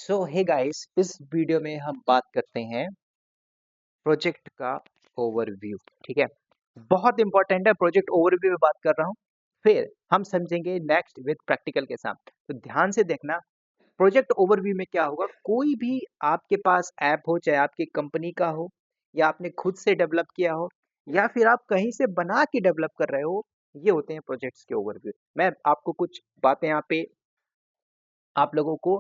सो hey guys, इस video में हम बात करते हैं प्रोजेक्ट का ओवरव्यू। ठीक है, बहुत इंपॉर्टेंट है। प्रोजेक्ट ओवरव्यू में बात कर रहा हूँ, फिर हम समझेंगे नेक्स्ट विद प्रैक्टिकल के साथ। तो ध्यान से देखना, प्रोजेक्ट ओवरव्यू में क्या होगा। कोई भी आपके पास ऐप हो, चाहे आपकी कंपनी का हो या आपने खुद से डेवलप किया हो या फिर आप कहीं से बना के डेवलप कर रहे हो, ये होते हैं प्रोजेक्ट्स के ओवरव्यू। मैं आपको कुछ बातें यहाँ पे आप लोगों को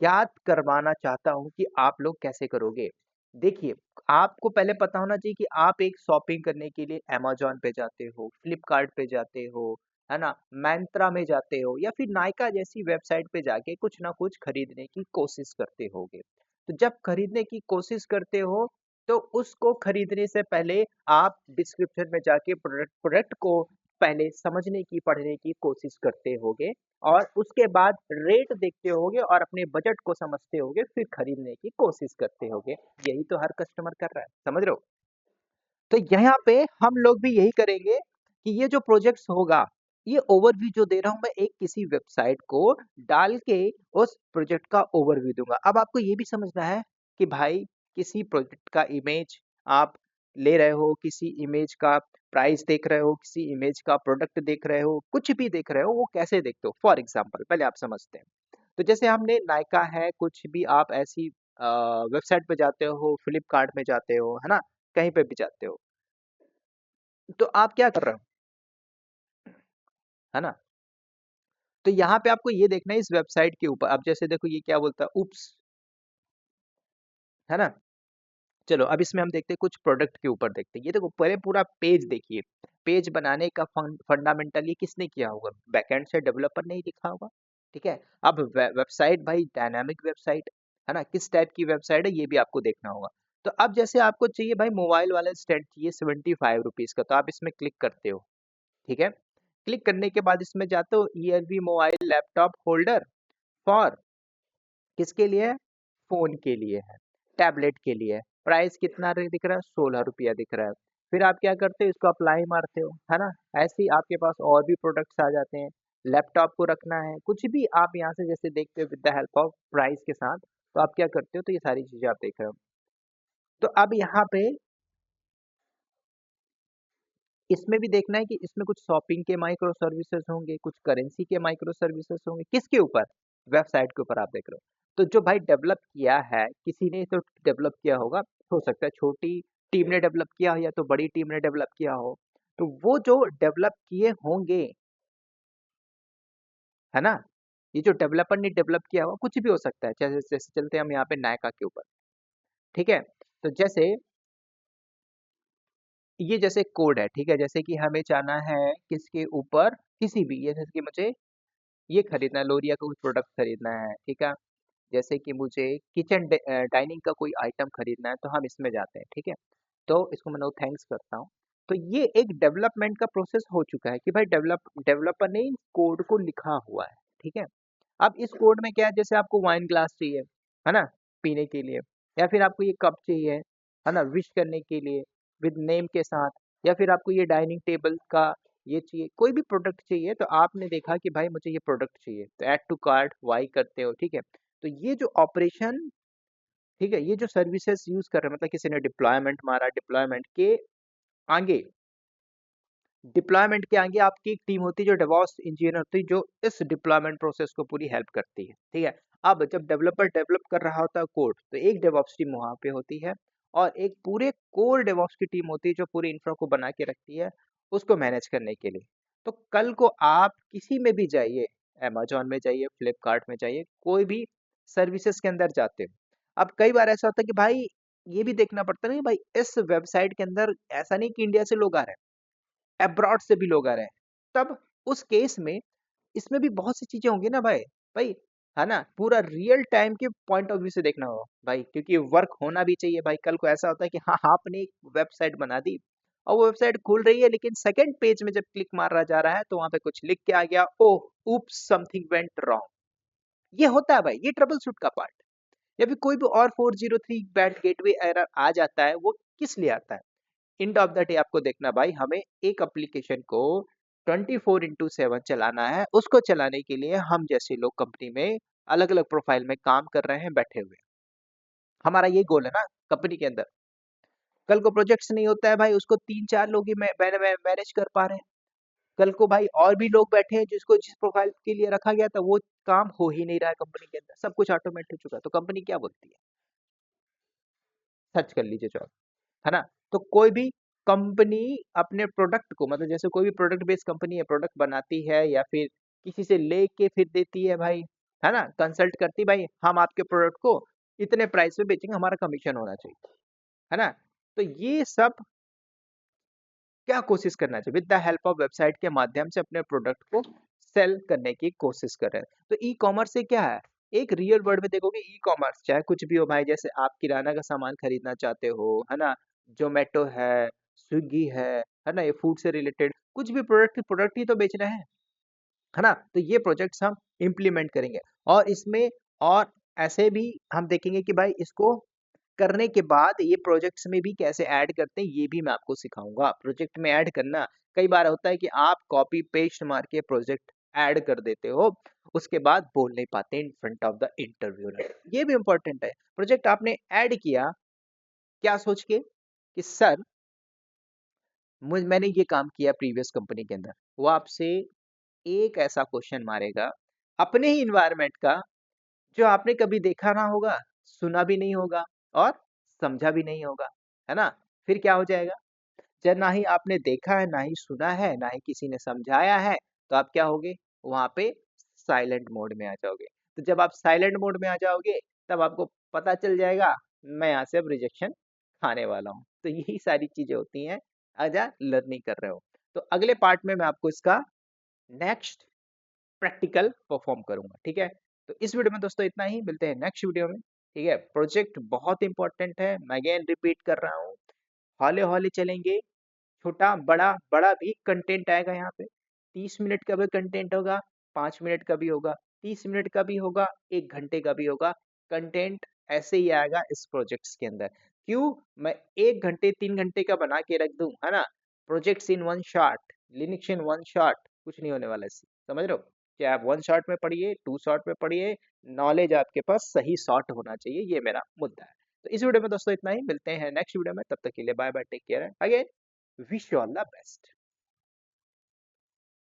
ज्ञात करवाना चाहता हूं कि आप लोग कैसे करोगे। देखिए, आपको पहले पता होना चाहिए कि आप एक शॉपिंग करने के लिए अमेज़न पे जाते हो, फ्लिपकार्ट पे जाते हो, है ना? मैंत्रा में जाते हो या फिर नायका जैसी वेबसाइट पे जाके कुछ ना कुछ खरीदने की कोशिश करते होगे। तो जब खरीदने की कोशिश करते हो, तो उसको खरीदने से पहले आप डिस्क्रिप्शन में जाके प्रोडक्ट प्रोडक्ट को पहले समझने की, पढ़ने की कोशिश करते होगे और उसके बाद रेट देखते होगे और अपने बजट को समझते होगे, फिर खरीदने की कोशिश करते होगे। यही तो हर कस्टमर कर रहा है, समझ रहे हो? तो यहाँ पे हम लोग भी यही करेंगे कि ये जो प्रोजेक्ट्स होगा, ये ओवरव्यू जो दे रहा हूँ मैं, एक किसी वेबसाइट को डाल के उस प्रोजेक्ट का ओवरव्यू दूंगा। अब आपको ये भी समझना है कि भाई किसी प्रोजेक्ट का इमेज आप ले रहे हो, किसी इमेज का प्राइस देख रहे हो, किसी इमेज का प्रोडक्ट देख रहे हो, कुछ भी देख रहे हो, वो कैसे देखते हो। फॉर एग्जाम्पल पहले आप समझते हैं। तो जैसे हमने नायका है, कुछ भी आप ऐसी वेबसाइट पे जाते हो, फ्लिपकार्ट में जाते हो, है ना, कहीं पे भी जाते हो, तो आप क्या कर रहे हो, है ना? तो यहाँ पे आपको ये देखना है इस वेबसाइट के ऊपर। अब जैसे देखो, ये क्या बोलता है, उप्स, है ना? चलो अब इसमें हम देखते हैं, कुछ प्रोडक्ट के ऊपर देखते हैं। ये देखो, पहले पूरा पेज देखिए। पेज बनाने का फंडामेंटल ये किसने किया होगा? बैकएंड से डेवलपर ने ही लिखा होगा। ठीक है, अब वेबसाइट भाई डायनामिक वेबसाइट, है ना? किस टाइप की वेबसाइट है ये भी आपको देखना होगा। तो अब जैसे आपको चाहिए भाई मोबाइल वाला स्टैंड चाहिए 75 रुपीज का, तो आप इसमें क्लिक करते हो। ठीक है, क्लिक करने के बाद इसमें जाते हो, ELV mobile laptop holder for, किसके लिए है? फोन के लिए है, टैबलेट के लिए है। प्राइस कितना दिख रहा है? 16 रुपया दिख रहा है। फिर आप क्या करते हो, इसको अप्लाई मारते हो, है ना? ऐसे ही आपके पास और भी प्रोडक्ट्स आ जाते हैं। लैपटॉप को रखना है, कुछ भी आप यहाँ से जैसे देखते हो with the help of price के साथ, तो आप क्या करते हो, तो ये सारी चीजें आप देख रहे हो। तो अब यहाँ पे इसमें भी देखना है कि इसमें कुछ शॉपिंग के माइक्रो सर्विसेज होंगे, कुछ करेंसी के माइक्रो सर्विसेज होंगे। किसके ऊपर? वेबसाइट के ऊपर आप देख रहे हो। तो जो भाई डेवलप किया है, किसी ने तो डेवलप किया होगा। हो सकता है छोटी टीम ने डेवलप किया हो या तो बड़ी टीम ने डेवलप किया हो। तो वो जो डेवलप किए होंगे, है ना, ये जो डेवलपर ने डेवलप किया हुआ, कुछ भी हो सकता है। जैसे जैसे चलते हैं हम यहाँ पे नायका के ऊपर। ठीक है, तो जैसे ये जैसे कोड है, ठीक है, जैसे कि हमें जाना है किसके ऊपर, किसी भी, ये जैसे कि मुझे ये खरीदना है, लोरिया का कुछ प्रोडक्ट खरीदना है। ठीक है, जैसे कि मुझे किचन डाइनिंग का कोई आइटम खरीदना है, तो हम इसमें जाते हैं। ठीक है, तो इसको मैं नो थैंक्स करता हूँ। तो ये एक डेवलपमेंट का प्रोसेस हो चुका है कि भाई डेवलपर ने इन कोड को लिखा हुआ है। ठीक है, अब इस कोड में क्या है, जैसे आपको वाइन ग्लास चाहिए, है ना, पीने के लिए, या फिर आपको ये कप चाहिए, है ना, विश करने के लिए विद नेम के साथ, या फिर आपको ये डाइनिंग टेबल का ये चाहिए, कोई भी प्रोडक्ट चाहिए, तो आपने देखा कि भाई मुझे ये प्रोडक्ट चाहिए, तो ऐड टू कार्ट वाई करते हो। ठीक है, तो ये जो ऑपरेशन, ठीक है, ये जो सर्विसेज यूज कर रहे हैं, मतलब किसी ने डिप्लॉयमेंट मारा, आगे डिप्लॉयमेंट के आगे आपकी एक टीम होती है जो डेवॉप्स इंजीनियर होती है, जो इस डिप्लॉयमेंट प्रोसेस को पूरी हेल्प करती है। ठीक है, अब जब डेवलपर डेवलप कर रहा होता है कोड, तो एक डेवॉप्स टीम वहां पे होती है और एक पूरे कोर डेवॉप्स की टीम होती है जो पूरी इंफ्रा को बना के रखती है, उसको मैनेज करने के लिए। तो कल को आप किसी में भी जाइए, अमेजोन में जाइए, फ्लिपकार्ट में जाइए, कोई भी सर्विसेज के अंदर जाते हो, अब कई बार ऐसा होता है कि भाई ये भी देखना पड़ता है ना, भाई इस वेबसाइट के अंदर ऐसा नहीं कि इंडिया से लोग आ रहे हैं, अब्रॉड से भी लोग आ रहे हैं। तब उस केस में इसमें भी बहुत सी चीजें होंगी ना भाई, भाई, है ना, पूरा रियल टाइम के पॉइंट ऑफ व्यू से देखना होगा भाई, क्योंकि वर्क होना भी चाहिए भाई। कल को ऐसा होता है कि हाँ, आपने एक वेबसाइट बना दी और वो वेबसाइट खुल रही है, लेकिन सेकंड पेज में जब क्लिक मारा जा रहा है, तो वहां पे कुछ लिख के आ गया, ओह ऊप्स समथिंग वेंट रॉन्ग। ये होता है भाई, ये ट्रबल शूट का पार्ट। या फिर कोई भी और 403 बैड गेटवे एरर आ जाता है, वो किस लिए आता है? एंड ऑफ द डे आपको देखना भाई, हमें एक एप्लीकेशन को 24/7 चलाना है। उसको चलाने के लिए हम जैसे लोग कंपनी में अलग अलग प्रोफाइल में काम कर रहे हैं बैठे हुए। हमारा ये गोल है ना कंपनी के अंदर। कल को प्रोजेक्ट्स नहीं होता है भाई, उसको 3-4 लोग ही मैनेज कर पा रहे हैं। कल को भाई और भी लोग बैठे हैं जिसको जिस प्रोफाइल के लिए रखा गया था वो काम हो ही नहीं रहा है कंपनी के अंदर, सब कुछ ऑटोमेट हो चुका है। तो कंपनी क्या बोलती है? सर्च कर लीजिए जॉब, है ना? तो कोई भी कंपनी अपने प्रोडक्ट को, मतलब जैसे कोई भी प्रोडक्ट बेस्ड कंपनी है, प्रोडक्ट बनाती है या फिर किसी से लेके फिर देती है भाई, है ना? कंसल्ट करती, भाई हम आपके प्रोडक्ट को इतने प्राइस पे बेचेंगे, हमारा कमीशन होना चाहिए, है ना? तो ये सब क्या कोशिश करना चाहिए, with the help of website के माध्यम से अपने प्रोडक्ट को सेल करने की कोशिश कर रहे हैं। तो ई कॉमर्स से क्या है, एक रियल वर्ल्ड में देखोगे ई कॉमर्स चाहे कुछ भी हो भाई, जैसे आप किराना का सामान खरीदना चाहते हो, है ना? जोमेटो है, स्विगी है ना? ये फूड से रिलेटेड कुछ भी प्रोडक्ट ही तो बेच रहे हैं, है ना? तो ये प्रोजेक्ट्स हम इम्प्लीमेंट करेंगे और इसमें और ऐसे भी हम देखेंगे कि भाई इसको करने के बाद ये प्रोजेक्ट्स में भी कैसे ऐड करते हैं, ये भी मैं आपको सिखाऊंगा। प्रोजेक्ट में ऐड करना, कई बार होता है कि आप कॉपी पेस्ट मार के प्रोजेक्ट ऐड कर देते हो, उसके बाद बोल नहीं पाते in front of the interviewer. ये भी इंपॉर्टेंट है। प्रोजेक्ट आपने ऐड किया क्या सोच के कि सर मैंने ये काम किया प्रीवियस कंपनी के अंदर, वो आपसे एक ऐसा क्वेश्चन मारेगा अपने ही इन्वायरमेंट का, जो आपने कभी देखा ना होगा, सुना भी नहीं होगा और समझा भी नहीं होगा, है ना? फिर क्या हो जाएगा? जब ना ही आपने देखा है, ना ही सुना है, ना ही किसी ने समझाया है, तो आप क्या होगे? वहाँ पे साइलेंट मोड में आ जाओगे। तो जब आप साइलेंट मोड में आ जाओगे, तब आपको पता चल जाएगा, मैं यहाँ से अब रिजेक्शन खाने वाला हूँ। तो यही सारी चीज़ें होती हैं, एज़ अ लर्निंग कर रहे हो। तो अगले पार्ट में मैं आपको इसका नेक्स्ट प्रैक्टिकल परफॉर्म करूंगा, ठीक है? तो इस वीडियो में दोस्तों इतना ही, मिलते हैं नेक्स्ट वीडियो में, ठीक है? प्रोजेक्ट बहुत इंपॉर्टेंट है, मैं अगेन रिपीट कर रहा हूँ, हौले हौले चलेंगे, छोटा बड़ा बड़ा भी कंटेंट आएगा यहाँ पे। 30 मिनट का भी कंटेंट होगा, 5 मिनट का भी होगा, 30 मिनट का भी होगा, 1 घंटे का भी होगा। कंटेंट ऐसे ही आएगा इस प्रोजेक्ट्स के अंदर। क्यों मैं 1 घंटे 3 घंटे का बना के रख दूं, है ना? Projects in one shot, Linux in one shot, कुछ नहीं होने वाला इससे, समझ रहे हो? चाहे आप 1 शॉट में पढ़िए, 2 शॉट में पढ़िए, नॉलेज आपके पास सही शॉट होना चाहिए, ये मेरा मुद्दा है। तो इस वीडियो में दोस्तों इतना ही, मिलते हैं नेक्स्ट वीडियो में, तब तक के लिए bye bye, take care, again wish you all the best.